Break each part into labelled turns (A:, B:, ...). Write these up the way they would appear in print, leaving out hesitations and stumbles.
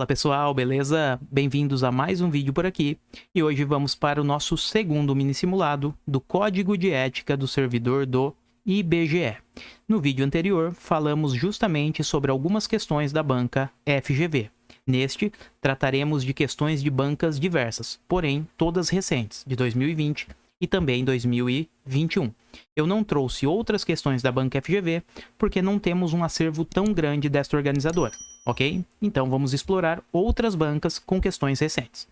A: Fala pessoal, beleza? Bem-vindos a mais um vídeo por aqui e hoje vamos para o nosso segundo mini simulado do Código de Ética do servidor do IBGE. No vídeo anterior falamos justamente sobre algumas questões da banca FGV. Neste, trataremos de questões de bancas diversas, porém todas recentes, de 2020 e também 2021. Eu não trouxe outras questões da banca FGV porque não temos um acervo tão grande desta organizadora. Ok? Então vamos explorar outras bancas com questões recentes.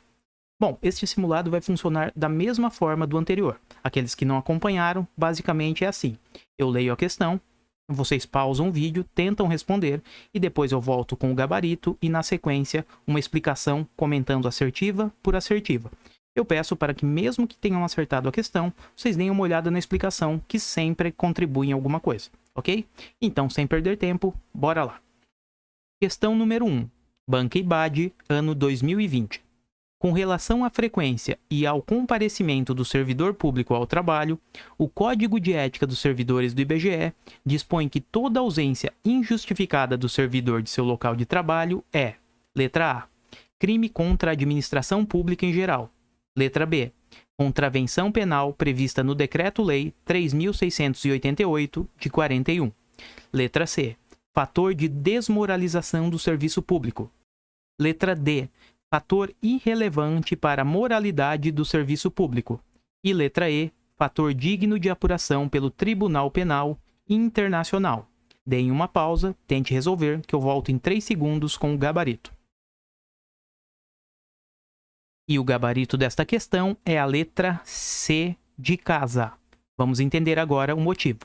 A: Bom, este simulado vai funcionar da mesma forma do anterior. Aqueles que não acompanharam, basicamente é assim. Eu leio a questão, vocês pausam o vídeo, tentam responder e depois eu volto com o gabarito e na sequência uma explicação comentando assertiva por assertiva. Eu peço para que mesmo que tenham acertado a questão, vocês deem uma olhada na explicação que sempre contribui em alguma coisa, ok? Então, sem perder tempo, bora lá. Questão número 1. Banca IBAD, ano 2020. Com relação à frequência e ao comparecimento do servidor público ao trabalho, o Código de Ética dos Servidores do IBGE dispõe que toda ausência injustificada do servidor de seu local de trabalho é: letra A. Crime contra a administração pública em geral. Letra B. Contravenção penal prevista no Decreto-Lei 3.688, de 41. Letra C. Fator de desmoralização do serviço público. Letra D. Fator irrelevante para a moralidade do serviço público. E letra E. Fator digno de apuração pelo Tribunal Penal Internacional. Deem uma pausa, tente resolver, que eu volto em 3 segundos com o gabarito. E o gabarito desta questão é a letra C de casa. Vamos entender agora o motivo.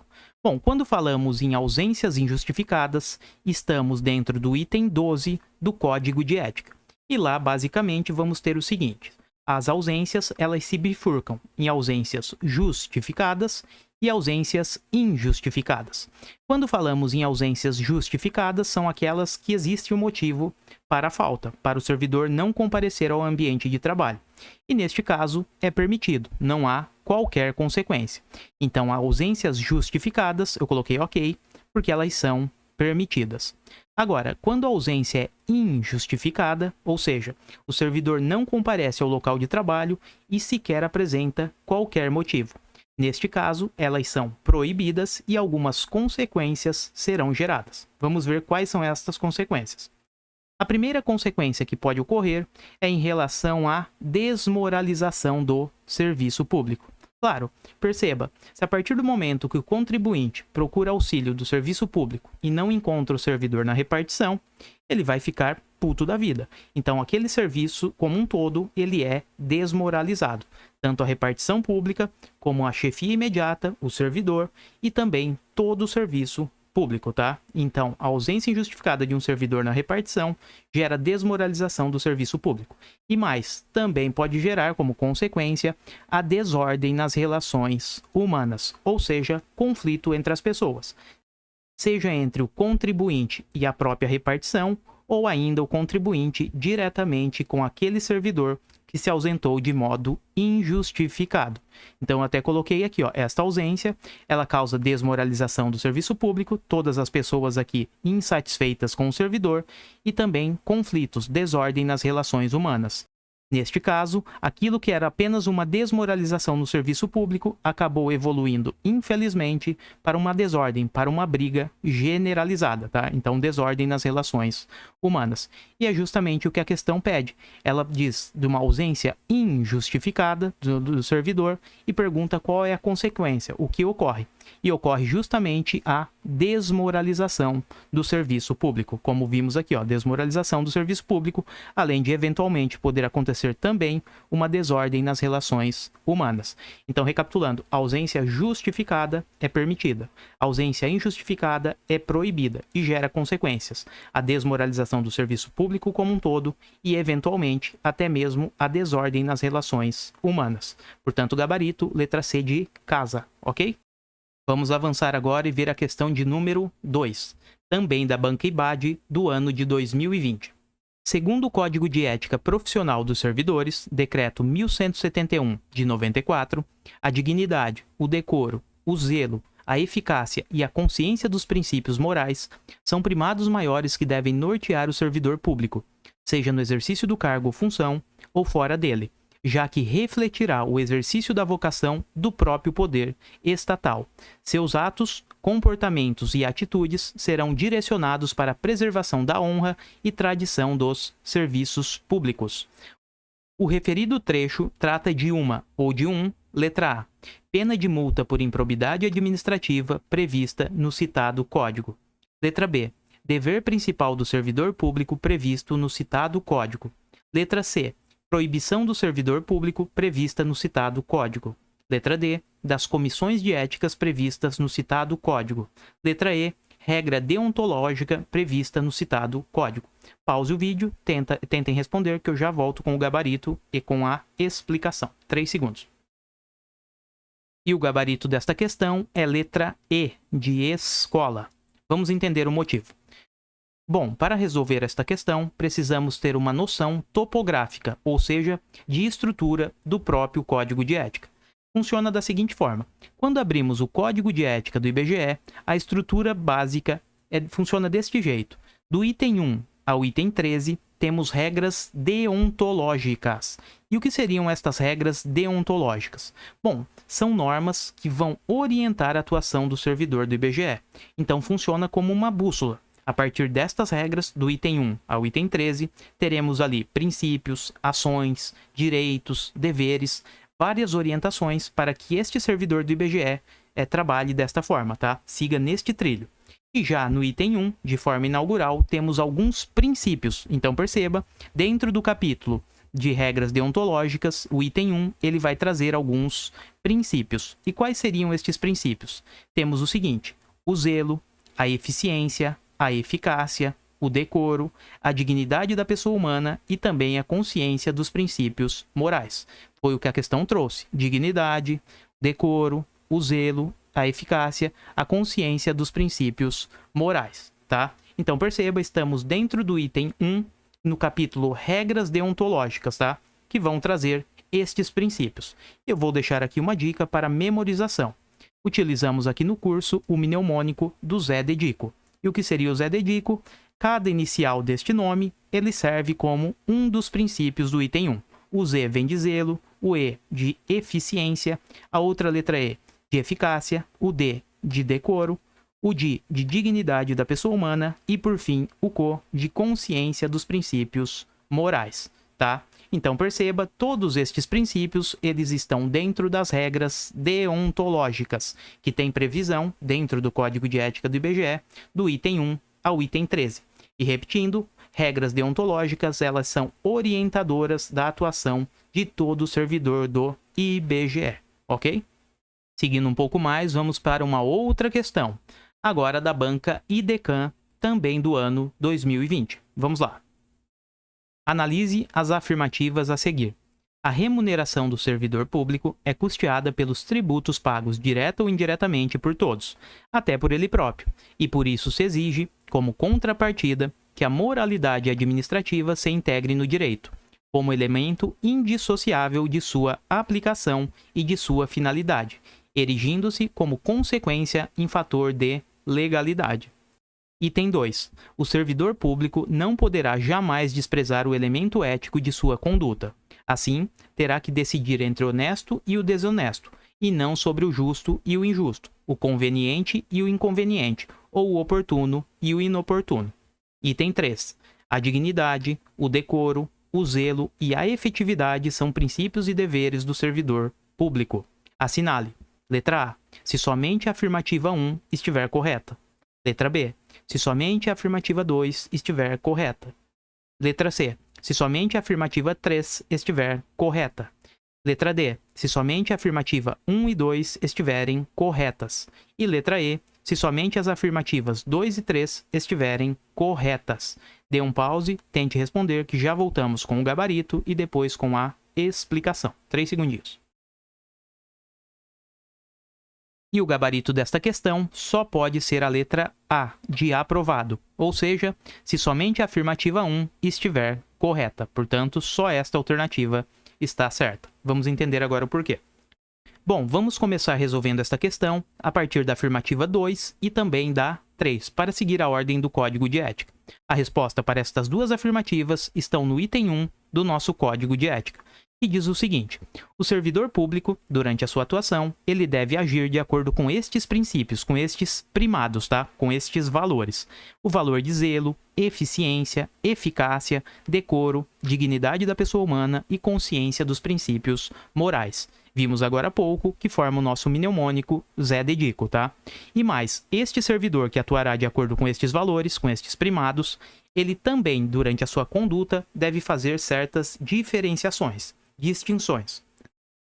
A: Bom, quando falamos em ausências injustificadas, estamos dentro do item 12 do Código de Ética. E lá, basicamente, vamos ter o seguinte: as ausências, elas se bifurcam em ausências justificadas e ausências injustificadas. Quando falamos em ausências justificadas, são aquelas que existe um motivo para a falta, para o servidor não comparecer ao ambiente de trabalho. E neste caso, é permitido, não há qualquer consequência. Então, ausências justificadas, eu coloquei ok, porque elas são permitidas. Agora, quando a ausência é injustificada, ou seja, o servidor não comparece ao local de trabalho e sequer apresenta qualquer motivo. Neste caso, elas são proibidas e algumas consequências serão geradas. Vamos ver quais são estas consequências. A primeira consequência que pode ocorrer é em relação à desmoralização do serviço público. Claro, perceba, se a partir do momento que o contribuinte procura auxílio do serviço público e não encontra o servidor na repartição, ele vai ficar puto da vida. Então, aquele serviço, como um todo, ele é desmoralizado. Tanto a repartição pública, como a chefia imediata, o servidor e também todo o serviço público, tá? Então, a ausência injustificada de um servidor na repartição gera desmoralização do serviço público. E mais, também pode gerar como consequência a desordem nas relações humanas, ou seja, conflito entre as pessoas, seja entre o contribuinte e a própria repartição, ou ainda o contribuinte diretamente com aquele servidor que se ausentou de modo injustificado. Então, eu até coloquei aqui, ó, esta ausência, ela causa desmoralização do serviço público, todas as pessoas aqui insatisfeitas com o servidor e também conflitos, desordem nas relações humanas. Neste caso, aquilo que era apenas uma desmoralização no serviço público acabou evoluindo, infelizmente, para uma desordem, para uma briga generalizada, tá? Então, desordem nas relações humanas. E é justamente o que a questão pede. Ela diz de uma ausência injustificada do servidor e pergunta qual é a consequência, o que ocorre. E ocorre justamente a desmoralização do serviço público. Como vimos aqui, ó, desmoralização do serviço público, além de eventualmente poder acontecer também uma desordem nas relações humanas. Então, recapitulando, a ausência justificada é permitida, a ausência injustificada é proibida e gera consequências, a desmoralização do serviço público como um todo e, eventualmente, até mesmo a desordem nas relações humanas. Portanto, gabarito, letra C de casa, ok? Vamos avançar agora e ver a questão de número 2, também da banca IBAD do ano de 2020. Segundo o Código de Ética Profissional dos Servidores, Decreto 1171 de 94, a dignidade, o decoro, o zelo, a eficácia e a consciência dos princípios morais são primados maiores que devem nortear o servidor público. seja no exercício do cargo ou função ou fora dele, já que refletirá o exercício da vocação do próprio poder estatal. Seus atos, comportamentos e atitudes serão direcionados para a preservação da honra e tradição dos serviços públicos. O referido trecho trata de uma ou de um, letra A, pena de multa por improbidade administrativa prevista no citado Código. Letra B, dever principal do servidor público previsto no citado Código. Letra C, proibição do servidor público prevista no citado Código. Letra D, das comissões de éticas previstas no citado Código. Letra E, regra deontológica prevista no citado Código. Pause o vídeo, tentem responder que eu já volto com o gabarito e com a explicação. 3 segundos. E o gabarito desta questão é letra E, de escola. Vamos entender o motivo. Bom, para resolver esta questão, precisamos ter uma noção topográfica, ou seja, de estrutura do próprio Código de Ética. Funciona da seguinte forma. Quando abrimos o Código de Ética do IBGE, a estrutura básica funciona deste jeito. Do item 1 ao item 13, temos regras deontológicas. E o que seriam estas regras deontológicas? Bom, são normas que vão orientar a atuação do servidor do IBGE. Então, funciona como uma bússola. A partir destas regras, do item 1 ao item 13, teremos ali princípios, ações, direitos, deveres, várias orientações para que este servidor do IBGE trabalhe desta forma, tá? Siga neste trilho. E já no item 1, de forma inaugural, temos alguns princípios. Então perceba, dentro do capítulo de regras deontológicas, o item 1, ele vai trazer alguns princípios. E quais seriam estes princípios? Temos o seguinte: o zelo, a eficiência, a eficácia, o decoro, a dignidade da pessoa humana e também a consciência dos princípios morais. Foi o que a questão trouxe: dignidade, decoro, o zelo, a eficácia, a consciência dos princípios morais, tá? Então perceba, estamos dentro do item 1, no capítulo regras deontológicas, tá? Que vão trazer estes princípios. Eu vou deixar aqui uma dica para memorização. Utilizamos aqui no curso o mnemônico do Zé Dedico. E o que seria o Zé Dedico? Cada inicial deste nome, ele serve como um dos princípios do item 1. O Z vem de zelo, o E de eficiência, a outra letra E de eficácia, o D de decoro, o D de dignidade da pessoa humana e, por fim, o CO de consciência dos princípios morais, tá? Então perceba, todos estes princípios, eles estão dentro das regras deontológicas, que tem previsão, dentro do Código de Ética do IBGE, do item 1 ao item 13. E repetindo, regras deontológicas, elas são orientadoras da atuação de todo servidor do IBGE, ok? Seguindo um pouco mais, vamos para uma outra questão, agora da banca IDECAN, também do ano 2020. Vamos lá. Analise as afirmativas a seguir. A remuneração do servidor público é custeada pelos tributos pagos direta ou indiretamente por todos, até por ele próprio, e por isso se exige, como contrapartida, que a moralidade administrativa se integre no direito, como elemento indissociável de sua aplicação e de sua finalidade, erigindo-se como consequência em fator de legalidade. Item 2. O servidor público não poderá jamais desprezar o elemento ético de sua conduta. Assim, terá que decidir entre o honesto e o desonesto, e não sobre o justo e o injusto, o conveniente e o inconveniente, ou o oportuno e o inoportuno. Item 3. A dignidade, o decoro, o zelo e a efetividade são princípios e deveres do servidor público. Assinale. Letra A. Se somente a afirmativa 1 estiver correta. Letra B. Se somente a afirmativa 2 estiver correta. Letra C. Se somente a afirmativa 3 estiver correta. Letra D. Se somente a afirmativa 1 e 2 estiverem corretas. E letra E. Se somente as afirmativas 2 e 3 estiverem corretas. Dê um pause, tente responder que já voltamos com o gabarito e depois com a explicação. 3 segundinhos. E o gabarito desta questão só pode ser a letra A, de aprovado, ou seja, se somente a afirmativa 1 estiver correta. Portanto, só esta alternativa está certa. Vamos entender agora o porquê. Bom, vamos começar resolvendo esta questão a partir da afirmativa 2 e também da 3, para seguir a ordem do Código de Ética. A resposta para estas duas afirmativas estão no item 1 do nosso Código de Ética, que diz o seguinte: o servidor público, durante a sua atuação, ele deve agir de acordo com estes princípios, com estes primados, tá? Com estes valores. O valor de zelo, eficiência, eficácia, decoro, dignidade da pessoa humana e consciência dos princípios morais. Vimos agora há pouco que forma o nosso mnemônico Zé Dedico, tá? E mais, este servidor que atuará de acordo com estes valores, com estes primados, ele também, durante a sua conduta, deve fazer certas diferenciações, distinções.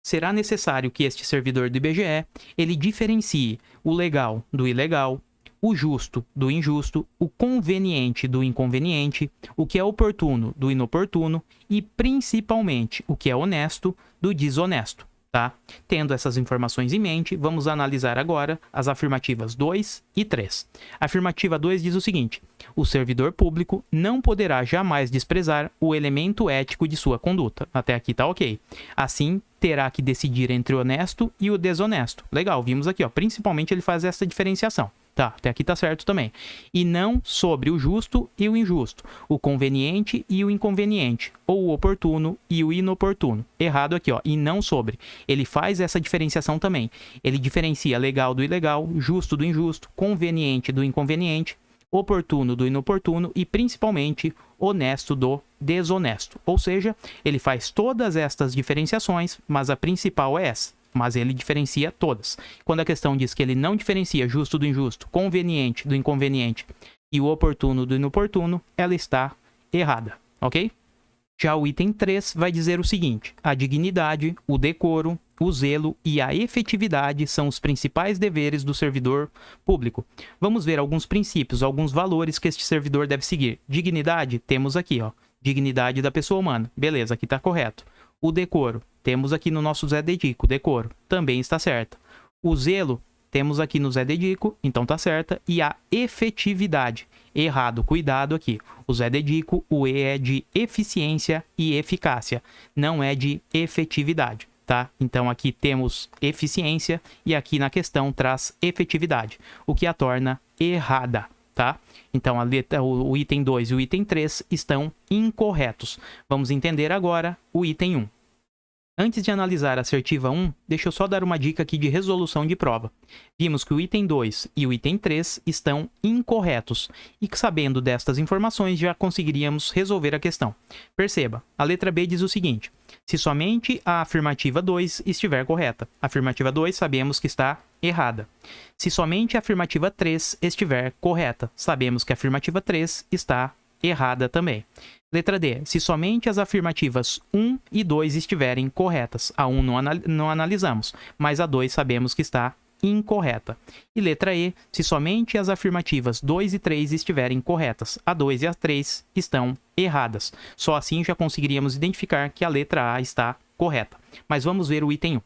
A: Será necessário que este servidor do IBGE, ele diferencie o legal do ilegal, o justo do injusto, o conveniente do inconveniente, o que é oportuno do inoportuno e, principalmente, o que é honesto do desonesto. Tá? Tendo essas informações em mente, vamos analisar agora as afirmativas 2 e 3. A afirmativa 2 diz o seguinte: o servidor público não poderá jamais desprezar o elemento ético de sua conduta. Até aqui tá ok. Assim, terá que decidir entre o honesto e o desonesto. Legal, vimos aqui, ó, principalmente ele faz essa diferenciação. Tá, até aqui tá certo também. E não sobre o justo e o injusto, o conveniente e o inconveniente, ou o oportuno e o inoportuno. Errado aqui, ó, e não sobre. Ele faz essa diferenciação também. Ele diferencia legal do ilegal, justo do injusto, conveniente do inconveniente, oportuno do inoportuno e, principalmente, honesto do desonesto. Ou seja, ele faz todas estas diferenciações, mas a principal é essa. Mas ele diferencia todas. Quando a questão diz que ele não diferencia justo do injusto, conveniente do inconveniente e o oportuno do inoportuno, ela está errada, ok? Já o item 3 vai dizer o seguinte: a dignidade, o decoro, o zelo e a efetividade são os principais deveres do servidor público. Vamos ver alguns princípios, alguns valores que este servidor deve seguir. Dignidade, temos aqui, ó, dignidade da pessoa humana. Beleza, aqui está correto. O decoro, temos aqui no nosso Zé Dedico, decoro, também está certa. O zelo, temos aqui no Zé Dedico, então está certa. E a efetividade, errado, cuidado aqui. O Zé Dedico, o E é de eficiência e eficácia, não é de efetividade, tá? Então aqui temos eficiência e aqui na questão traz efetividade, o que a torna errada, tá? Então o item 2 e o item 3 estão incorretos. Vamos entender agora o item 1. Antes de analisar a assertiva 1, deixa eu só dar uma dica aqui de resolução de prova. Vimos que o item 2 e o item 3 estão incorretos e que, sabendo destas informações, já conseguiríamos resolver a questão. Perceba, a letra B diz o seguinte: se somente a afirmativa 2 estiver correta. A afirmativa 2 sabemos que está errada. Se somente a afirmativa 3 estiver correta, sabemos que a afirmativa 3 está errada também. Letra D. Se somente as afirmativas 1 e 2 estiverem corretas. A 1 não analisamos, mas a 2 sabemos que está incorreta. E letra E. Se somente as afirmativas 2 e 3 estiverem corretas. A 2 e a 3 estão erradas. Só assim já conseguiríamos identificar que a letra A está correta. Mas vamos ver o item 1.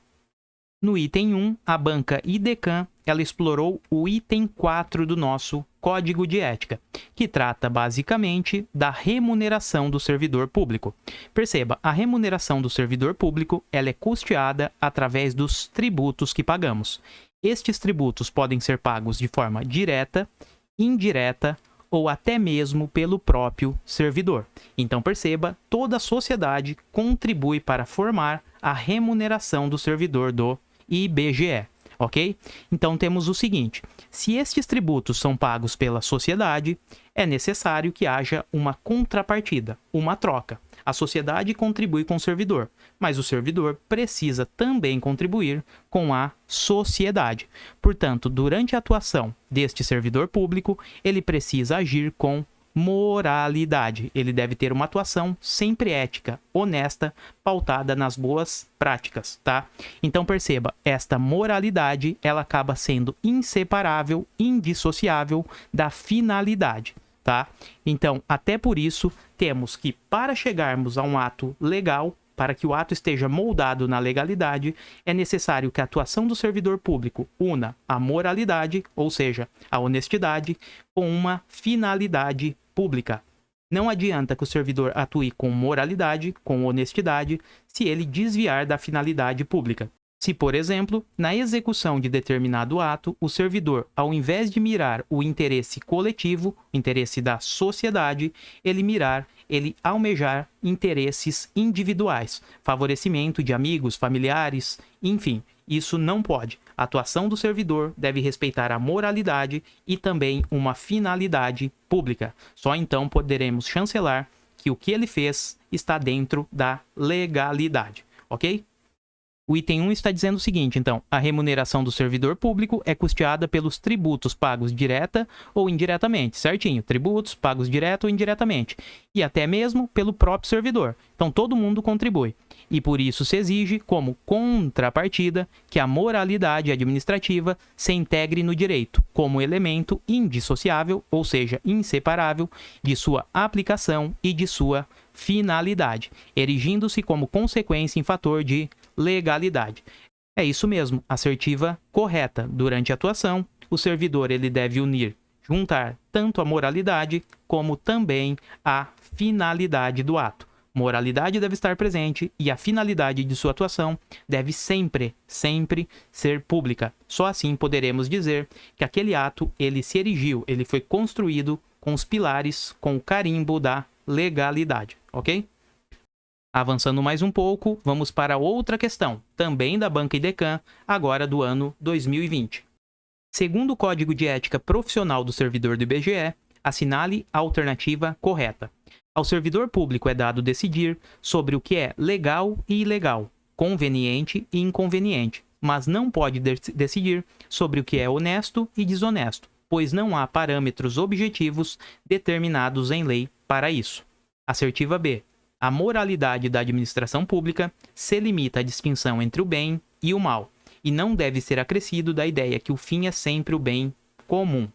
A: No item 1, a banca IDECAN, ela explorou o item 4 do nosso Código de Ética, que trata basicamente da remuneração do servidor público. Perceba, a remuneração do servidor público ela é custeada através dos tributos que pagamos. Estes tributos podem ser pagos de forma direta, indireta ou até mesmo pelo próprio servidor. Então perceba, toda a sociedade contribui para formar a remuneração do servidor do IBGE, ok? Então temos o seguinte: se estes tributos são pagos pela sociedade, é necessário que haja uma contrapartida, uma troca. A sociedade contribui com o servidor, mas o servidor precisa também contribuir com a sociedade. Portanto, durante a atuação deste servidor público, ele precisa agir com moralidade. Ele deve ter uma atuação sempre ética, honesta, pautada nas boas práticas, tá? Então perceba, esta moralidade, ela acaba sendo inseparável, indissociável da finalidade, tá? Então, até por isso, temos que, para chegarmos a um ato legal, para que o ato esteja moldado na legalidade, é necessário que a atuação do servidor público una a moralidade, ou seja, a honestidade, com uma finalidade pública. Não adianta que o servidor atue com moralidade, com honestidade, se ele desviar da finalidade pública. Se, por exemplo, na execução de determinado ato, o servidor, ao invés de mirar o interesse coletivo, o interesse da sociedade, ele almejar interesses individuais, favorecimento de amigos, familiares, enfim, isso não pode. A atuação do servidor deve respeitar a moralidade e também uma finalidade pública. Só então poderemos chancelar que o que ele fez está dentro da legalidade, ok? O item 1 está dizendo o seguinte, então, a remuneração do servidor público é custeada pelos tributos pagos direta ou indiretamente, certinho, tributos pagos direto ou indiretamente, e até mesmo pelo próprio servidor. Então, todo mundo contribui. E por isso se exige, como contrapartida, que a moralidade administrativa se integre no direito, como elemento indissociável, ou seja, inseparável, de sua aplicação e de sua finalidade, erigindo-se como consequência em fator de legalidade. É isso mesmo, assertiva correta. Durante a atuação, o servidor ele deve juntar tanto a moralidade como também a finalidade do ato. Moralidade deve estar presente e a finalidade de sua atuação deve sempre ser pública. Só assim poderemos dizer que aquele ato ele se erigiu, ele foi construído com os pilares, com o carimbo da legalidade, ok? Avançando mais um pouco, vamos para outra questão, também da Banca Idecam, agora do ano 2020. Segundo o Código de Ética Profissional do Servidor do IBGE, assinale a alternativa correta. Ao servidor público é dado decidir sobre o que é legal e ilegal, conveniente e inconveniente, mas não pode decidir sobre o que é honesto e desonesto, pois não há parâmetros objetivos determinados em lei para isso. Assertiva B. A moralidade da administração pública se limita à distinção entre o bem e o mal, e não deve ser acrescido da ideia que o fim é sempre o bem comum.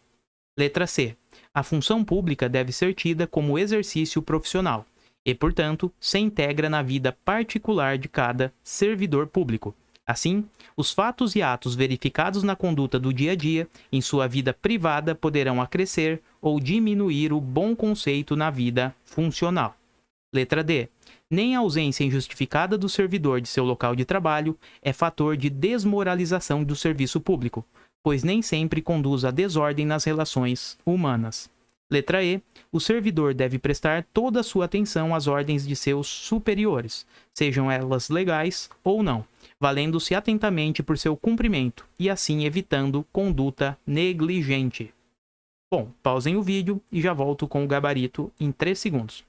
A: Letra C. A função pública deve ser tida como exercício profissional e, portanto, se integra na vida particular de cada servidor público. Assim, os fatos e atos verificados na conduta do dia a dia, em sua vida privada, poderão acrescer ou diminuir o bom conceito na vida funcional. Letra D. Nem a ausência injustificada do servidor de seu local de trabalho é fator de desmoralização do serviço público, pois nem sempre conduz à desordem nas relações humanas. Letra E. O servidor deve prestar toda a sua atenção às ordens de seus superiores, sejam elas legais ou não, valendo-se atentamente por seu cumprimento e assim evitando conduta negligente. Bom, pausem o vídeo e já volto com o gabarito em 3 segundos.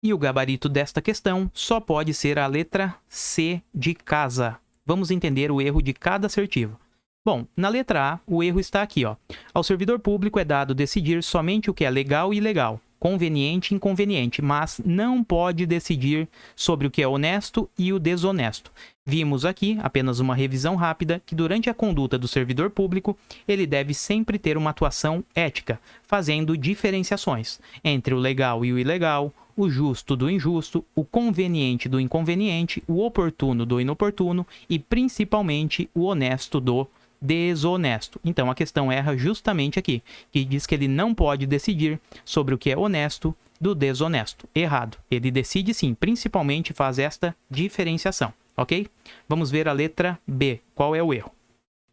A: E o gabarito desta questão só pode ser a letra C de casa. Vamos entender o erro de cada assertivo. Bom, na letra A, o erro está aqui, ó. Ao servidor público é dado decidir somente o que é legal e ilegal, conveniente e inconveniente, mas não pode decidir sobre o que é honesto e o desonesto. Vimos aqui, apenas uma revisão rápida, que durante a conduta do servidor público, ele deve sempre ter uma atuação ética, fazendo diferenciações entre o legal e o ilegal, o justo do injusto, o conveniente do inconveniente, o oportuno do inoportuno e, principalmente, o honesto do desonesto. Então, a questão erra justamente aqui, que diz que ele não pode decidir sobre o que é honesto do desonesto. Errado. Ele decide sim, principalmente faz esta diferenciação, ok? Vamos ver a letra B. Qual é o erro?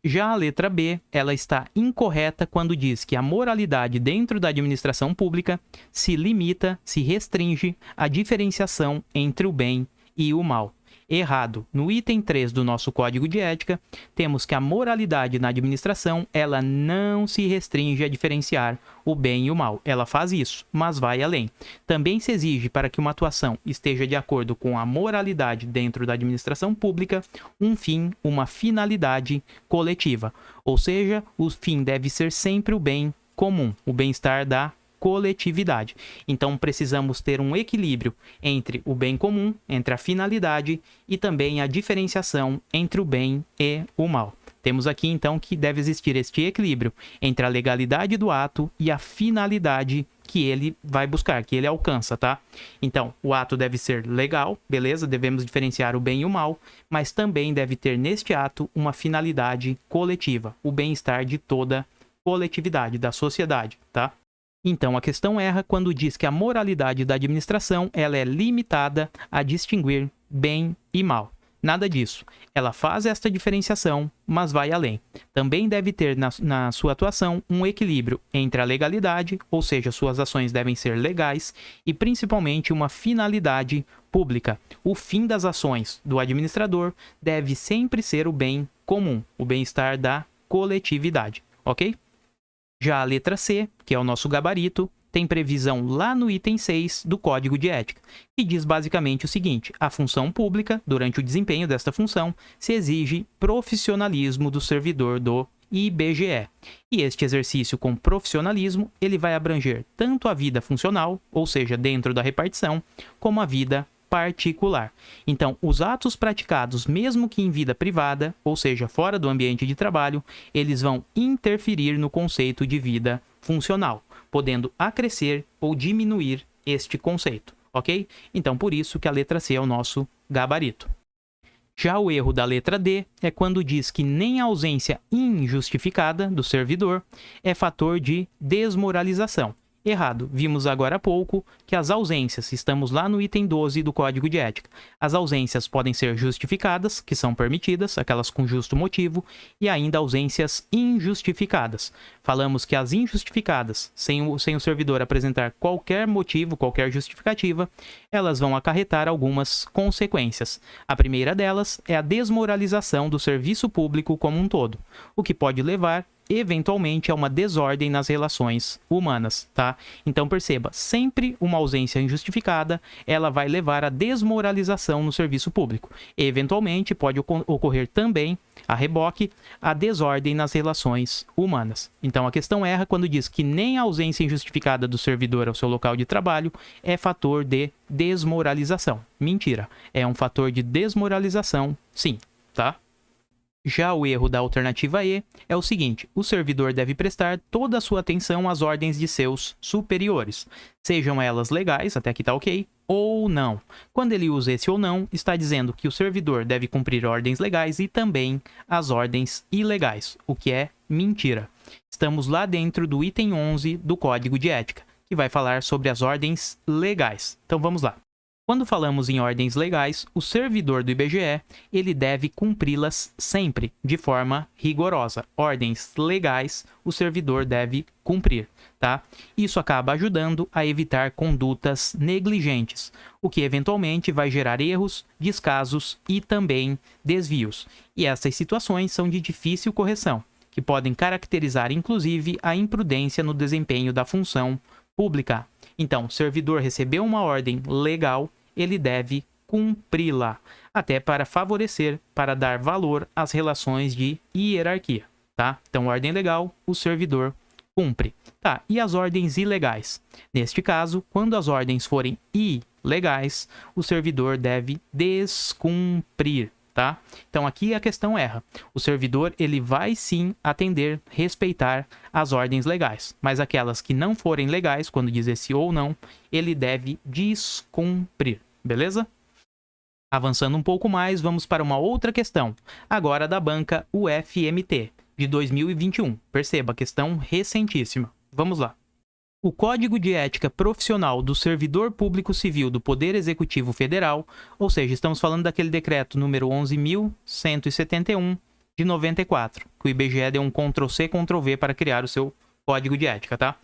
A: Já a letra B, ela está incorreta quando diz que a moralidade dentro da administração pública se limita, se restringe à diferenciação entre o bem e o mal. Errado. No item 3 do nosso Código de Ética, temos que a moralidade na administração, ela não se restringe a diferenciar o bem e o mal. Ela faz isso, mas vai além. Também se exige para que uma atuação esteja de acordo com a moralidade dentro da administração pública, um fim, uma finalidade coletiva. Ou seja, o fim deve ser sempre o bem comum, o bem-estar da coletividade. Então, precisamos ter um equilíbrio entre o bem comum, entre a finalidade e também a diferenciação entre o bem e o mal. Temos aqui, então, que deve existir este equilíbrio entre a legalidade do ato e a finalidade que ele vai buscar, que ele alcança, tá? Então, o ato deve ser legal, beleza? Devemos diferenciar o bem e o mal, mas também deve ter neste ato uma finalidade coletiva, o bem-estar de toda a coletividade, da sociedade, tá? Então, a questão erra quando diz que a moralidade da administração ela é limitada a distinguir bem e mal. Nada disso. Ela faz esta diferenciação, mas vai além. Também deve ter na sua atuação um equilíbrio entre a legalidade, ou seja, suas ações devem ser legais, e principalmente uma finalidade pública. O fim das ações do administrador deve sempre ser o bem comum, o bem-estar da coletividade, ok? Já a letra C, que é o nosso gabarito, tem previsão lá no item 6 do Código de Ética, que diz basicamente o seguinte: a função pública, durante o desempenho desta função, se exige profissionalismo do servidor do IBGE. E este exercício com profissionalismo, ele vai abranger tanto a vida funcional, ou seja, dentro da repartição, como a vida particular. Então, os atos praticados, mesmo que em vida privada, ou seja, fora do ambiente de trabalho, eles vão interferir no conceito de vida funcional, podendo acrescer ou diminuir este conceito, ok? Então, por isso que a letra C é o nosso gabarito. Já o erro da letra D é quando diz que nem a ausência injustificada do servidor é fator de desmoralização. Errado. Vimos agora há pouco que as ausências, estamos lá no item 12 do Código de Ética. As ausências podem ser justificadas, que são permitidas, aquelas com justo motivo, e ainda ausências injustificadas. Falamos que as injustificadas, sem o servidor apresentar qualquer motivo, qualquer justificativa, elas vão acarretar algumas consequências. A primeira delas é a desmoralização do serviço público como um todo, o que pode levar eventualmente a uma desordem nas relações humanas, tá? Então perceba, sempre uma ausência injustificada, ela vai levar à desmoralização no serviço público. Eventualmente pode ocorrer também, a reboque, a desordem nas relações humanas. Então a questão erra quando diz que nem a ausência injustificada do servidor ao seu local de trabalho é fator de desmoralização. Mentira, é um fator de desmoralização, sim, tá? Já o erro da alternativa E é o seguinte: o servidor deve prestar toda a sua atenção às ordens de seus superiores, sejam elas legais, até aqui está ok, ou não. Quando ele usa esse ou não, está dizendo que o servidor deve cumprir ordens legais e também as ordens ilegais, o que é mentira. Estamos lá dentro do item 11 do Código de Ética, que vai falar sobre as ordens legais. Então vamos lá. Quando falamos em ordens legais, o servidor do IBGE ele deve cumpri-las sempre, de forma rigorosa. Ordens legais, o servidor deve cumprir, tá? Isso acaba ajudando a evitar condutas negligentes, o que eventualmente vai gerar erros, descasos e também desvios. E essas situações são de difícil correção, que podem caracterizar inclusive a imprudência no desempenho da função pública. Então, o servidor recebeu uma ordem legal, ele deve cumpri-la, até para favorecer, para dar valor às relações de hierarquia, tá? Então, ordem legal, o servidor cumpre. Tá, e as ordens ilegais? Neste caso, quando as ordens forem ilegais, o servidor deve descumprir, tá? Então, aqui a questão erra. O servidor, ele vai sim atender, respeitar as ordens legais, mas aquelas que não forem legais, quando diz esse ou não, ele deve descumprir, beleza? Avançando um pouco mais, vamos para uma outra questão, agora da banca UFMT, de 2021. Perceba, questão recentíssima. Vamos lá. O Código de Ética Profissional do Servidor Público Civil do Poder Executivo Federal, ou seja, estamos falando daquele decreto número 11.171 de 94, que o IBGE deu um Ctrl+C, Ctrl+V para criar o seu Código de Ética, tá?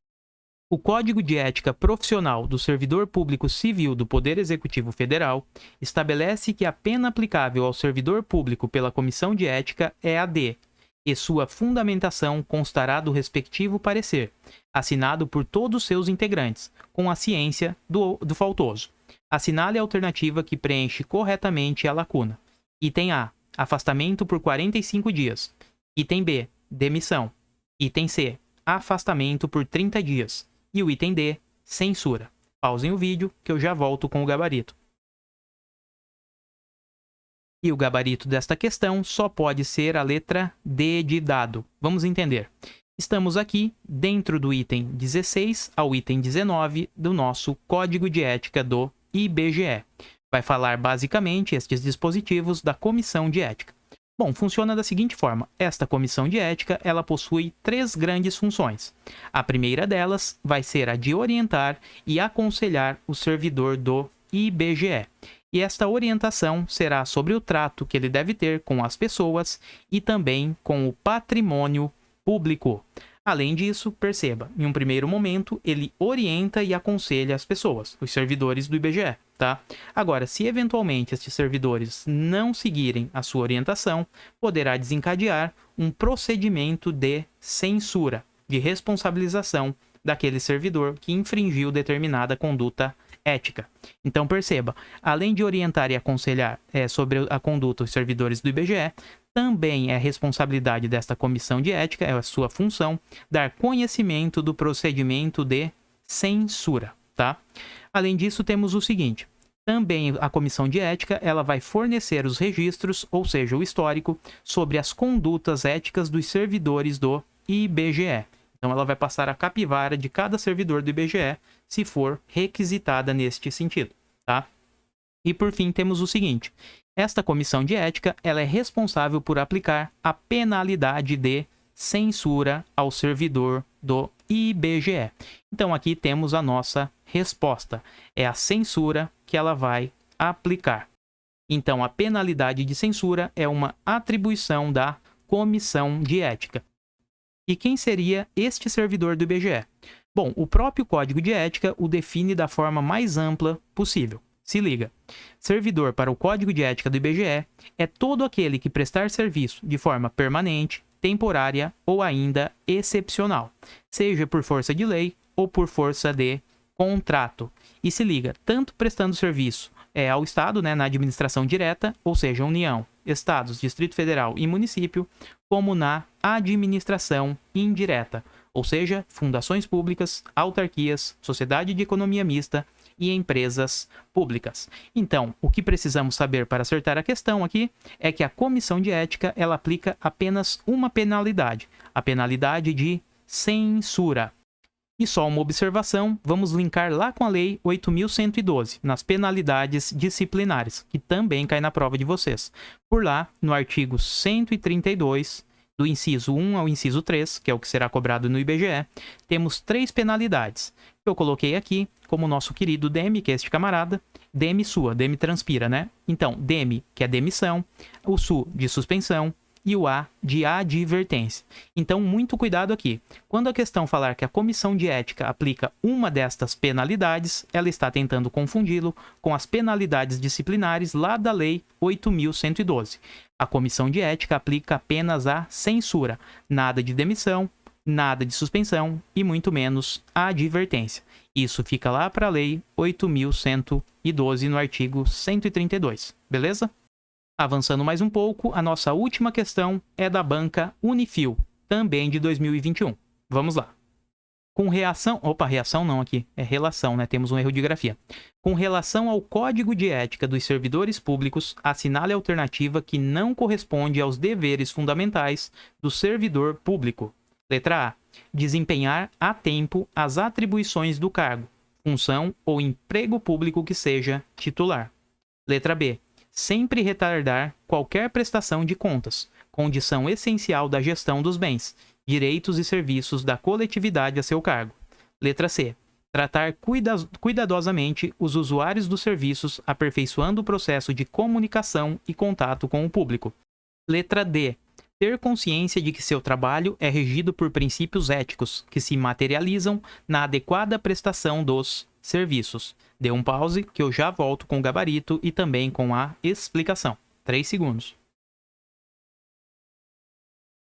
A: O Código de Ética Profissional do Servidor Público Civil do Poder Executivo Federal estabelece que a pena aplicável ao servidor público pela Comissão de Ética é a de e sua fundamentação constará do respectivo parecer, assinado por todos seus integrantes, com a ciência do faltoso. Assinale a alternativa que preenche corretamente a lacuna. Item A, afastamento por 45 dias. Item B, demissão. Item C, afastamento por 30 dias. E o item D, censura. Pausem o vídeo que eu já volto com o gabarito. E o gabarito desta questão só pode ser a letra D de dado. Vamos entender. Estamos aqui dentro do item 16 ao item 19 do nosso Código de Ética do IBGE. Vai falar basicamente estes dispositivos da Comissão de Ética. Bom, funciona da seguinte forma. Esta comissão de ética, ela possui 3 grandes funções. A primeira delas vai ser a de orientar e aconselhar o servidor do IBGE. E esta orientação será sobre o trato que ele deve ter com as pessoas e também com o patrimônio público. Além disso, perceba, em um primeiro momento, ele orienta e aconselha as pessoas, os servidores do IBGE, tá? Agora, se eventualmente estes servidores não seguirem a sua orientação, poderá desencadear um procedimento de censura, de responsabilização daquele servidor que infringiu determinada conduta ética. Então, perceba, além de orientar e aconselhar sobre a conduta dos servidores do IBGE, também é responsabilidade desta comissão de ética, é a sua função, dar conhecimento do procedimento de censura, tá? Além disso, temos o seguinte, também a comissão de ética, ela vai fornecer os registros, ou seja, o histórico, sobre as condutas éticas dos servidores do IBGE. Então, ela vai passar a capivara de cada servidor do IBGE, se for requisitada neste sentido, tá? E por fim, temos o seguinte, esta comissão de ética, ela é responsável por aplicar a penalidade de censura ao servidor do IBGE. Então, aqui temos a nossa resposta, é a censura que ela vai aplicar. Então, a penalidade de censura é uma atribuição da comissão de ética. E quem seria este servidor do IBGE? Bom, o próprio Código de Ética o define da forma mais ampla possível. Se liga, servidor para o Código de Ética do IBGE é todo aquele que prestar serviço de forma permanente, temporária ou ainda excepcional, seja por força de lei ou por força de contrato. E se liga, tanto prestando serviço ao Estado, na administração direta, ou seja, União, Estados, Distrito Federal e município, como na administração indireta, ou seja, fundações públicas, autarquias, sociedade de economia mista e empresas públicas. Então, o que precisamos saber para acertar a questão aqui é que a comissão de ética ela aplica apenas uma penalidade, a penalidade de censura. E só uma observação, vamos linkar lá com a Lei 8.112, nas penalidades disciplinares, que também cai na prova de vocês. Por lá, no artigo 132, do inciso 1 ao inciso 3, que é o que será cobrado no IBGE, temos 3 penalidades. Eu coloquei aqui como o nosso querido DEME, que é este camarada, DEME sua, DEME transpira, né? Então, DEME, que é demissão, o SU de suspensão, e o A de advertência. Então, muito cuidado aqui. Quando a questão falar que a comissão de ética aplica uma destas penalidades, ela está tentando confundi-lo com as penalidades disciplinares lá da Lei 8.112. A comissão de ética aplica apenas a censura, nada de demissão, nada de suspensão e muito menos a advertência. Isso fica lá para a Lei 8.112 no artigo 132, beleza? Avançando mais um pouco, a nossa última questão é da banca Unifil, também de 2021. Vamos lá. Com reação... Opa, reação não aqui, é relação, né? Temos um erro de grafia. Com relação ao Código de Ética dos Servidores Públicos, assinale a alternativa que não corresponde aos deveres fundamentais do servidor público. Letra A. Desempenhar a tempo as atribuições do cargo, função ou emprego público que seja titular. Letra B. Sempre retardar qualquer prestação de contas, condição essencial da gestão dos bens, direitos e serviços da coletividade a seu cargo. Letra C. Tratar cuidadosamente os usuários dos serviços, aperfeiçoando o processo de comunicação e contato com o público. Letra D. Ter consciência de que seu trabalho é regido por princípios éticos, que se materializam na adequada prestação dos serviços. Dê um pause que eu já volto com o gabarito e também com a explicação. 3 segundos.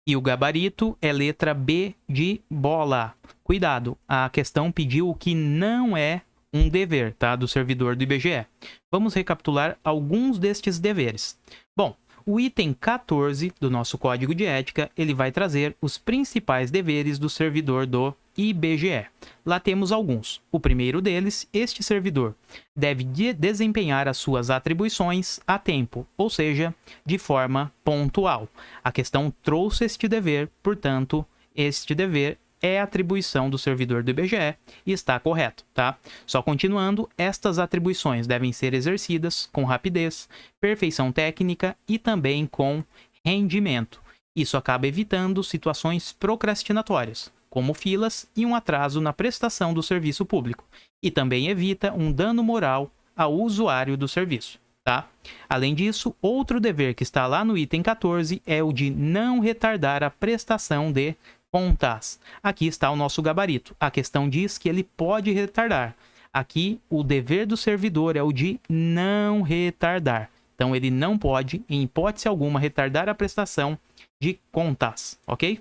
A: E o gabarito é letra B de bola. Cuidado, a questão pediu o que não é um dever, tá, do servidor do IBGE. Vamos recapitular alguns destes deveres. Bom, o item 14 do nosso Código de Ética, ele vai trazer os principais deveres do servidor do IBGE. Lá temos alguns. O primeiro deles, este servidor deve desempenhar as suas atribuições a tempo, ou seja, de forma pontual. A questão trouxe este dever, portanto, este dever é atribuição do servidor do IBGE e está correto, tá? Só continuando, estas atribuições devem ser exercidas com rapidez, perfeição técnica e também com rendimento. Isso acaba evitando situações procrastinatórias, como filas e um atraso na prestação do serviço público, e também evita um dano moral ao usuário do serviço. Tá? Além disso, outro dever que está lá no item 14 é o de não retardar a prestação de contas. Aqui está o nosso gabarito. A questão diz que ele pode retardar. Aqui, o dever do servidor é o de não retardar. Então, ele não pode, em hipótese alguma, retardar a prestação de contas, ok?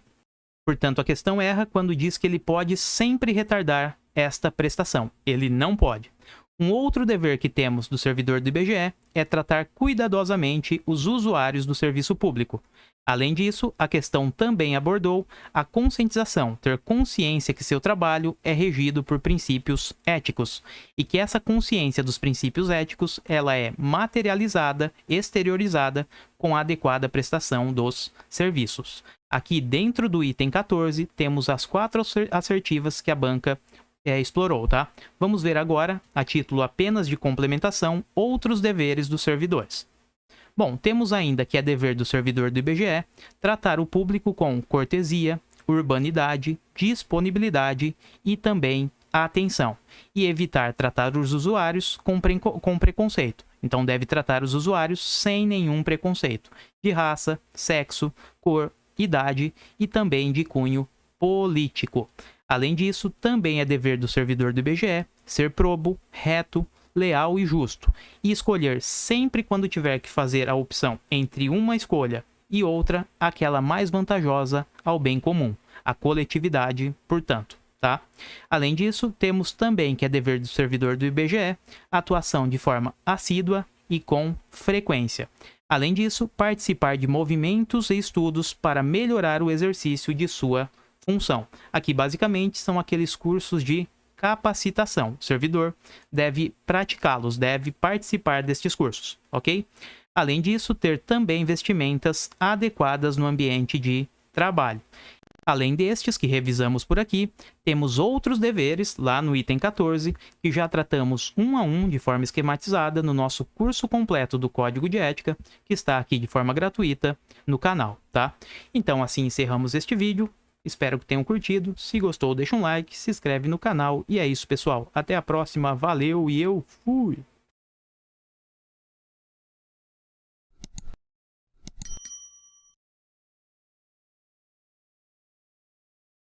A: Portanto, a questão erra quando diz que ele pode sempre retardar esta prestação. Ele não pode. Um outro dever que temos do servidor do IBGE é tratar cuidadosamente os usuários do serviço público. Além disso, a questão também abordou a conscientização, ter consciência que seu trabalho é regido por princípios éticos e que essa consciência dos princípios éticos ela é materializada, exteriorizada com a adequada prestação dos serviços. Aqui dentro do item 14 temos as 4 assertivas que a banca explorou, tá? Vamos ver agora, a título apenas de complementação, outros deveres dos servidores. Bom, temos ainda que é dever do servidor do IBGE tratar o público com cortesia, urbanidade, disponibilidade e também atenção, e evitar tratar os usuários com preconceito. Então, deve tratar os usuários sem nenhum preconceito, de raça, sexo, cor, idade e também de cunho político. Além disso, também é dever do servidor do IBGE ser probo, reto, leal e justo, e escolher sempre quando tiver que fazer a opção entre uma escolha e outra, aquela mais vantajosa ao bem comum, a coletividade, portanto. Tá? Além disso, temos também que é dever do servidor do IBGE a atuação de forma assídua e com frequência. Além disso, participar de movimentos e estudos para melhorar o exercício de sua função. Aqui, basicamente, são aqueles cursos de capacitação. O servidor deve praticá-los, deve participar destes cursos, ok? Além disso, ter também vestimentas adequadas no ambiente de trabalho. Além destes que revisamos por aqui, temos outros deveres lá no item 14, que já tratamos um a um de forma esquematizada no nosso curso completo do Código de Ética, que está aqui de forma gratuita no canal, tá? Então, assim encerramos este vídeo. Espero que tenham curtido. Se gostou, deixa um like, se inscreve no canal. E é isso, pessoal. Até a próxima. Valeu e eu fui!